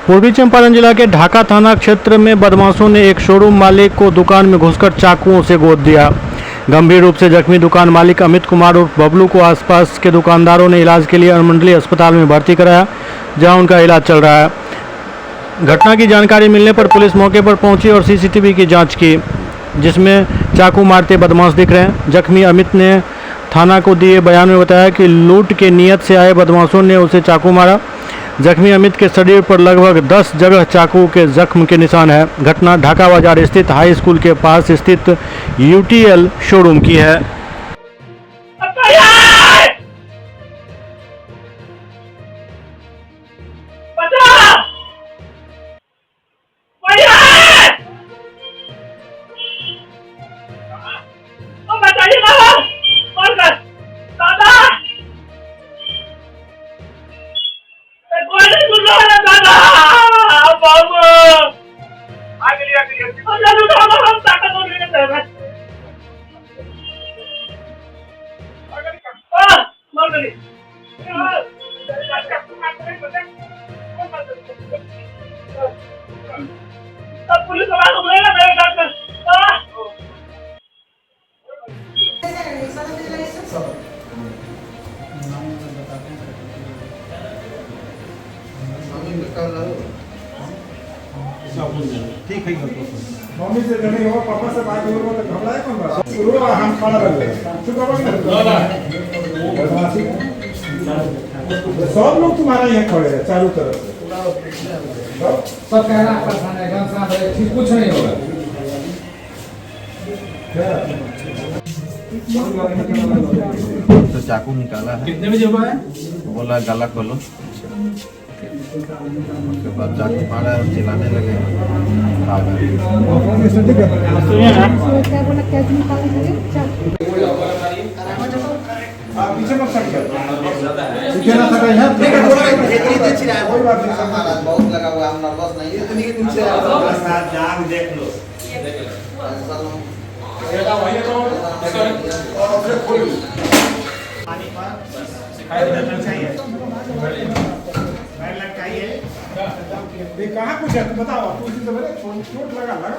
पूर्वी चंपारण जिला के ढाका थाना क्षेत्र में बदमाशों ने एक शोरूम मालिक को दुकान में घुसकर चाकुओं से गोद दिया। गंभीर रूप से जख्मी दुकान मालिक अमित कुमार उर्फ बबलू को आसपास के दुकानदारों ने इलाज के लिए अनुमंडलीय अस्पताल में भर्ती कराया, जहां उनका इलाज चल रहा है। घटना की जानकारी मिलने पर पुलिस मौके पर पहुंची और सीसीटीवी की जांच की, जिसमें चाकू मारते बदमाश दिख रहे हैं। जख्मी अमित ने थाना को दिए बयान में बताया कि लूट के नियत से आए बदमाशों ने उसे चाकू मारा। जख्मी अमित के शरीर पर लगभग 10 जगह चाकू के जख्म के निशान है। घटना ढाका बाजार स्थित हाई स्कूल के पास स्थित यूटीएल शोरूम की है। ठीक है मम्मी से नहीं हो पापा से बात हो तो घबराए कौन बा शुरू हम खड़ा रह गए चुप रहो ना बदमाशी सब लोग तुम्हारा यहाँ खड़े हैं चारों तरफ से सब कहना परेशान है एकदम साथ है, ठीक कुछ नहीं होगा। तो चाकू निकाला है। कितने बजे हुआ है? बोला गला खोलो, उसके बाद चाकू मारा और चिल्लाने लगे। पीछे मत सट पीछे ना सटा है। कोई बात नहीं, महाराज बहुत लगा हुआ, हम नर्वस नहीं है। इतनी के नीचे जान देख लो पानी पर सिखाई देना चाहिए। मैं लगता है ये कहाँ कुछ है बताओ, कुछ तो मेरे चोट लगा लगा।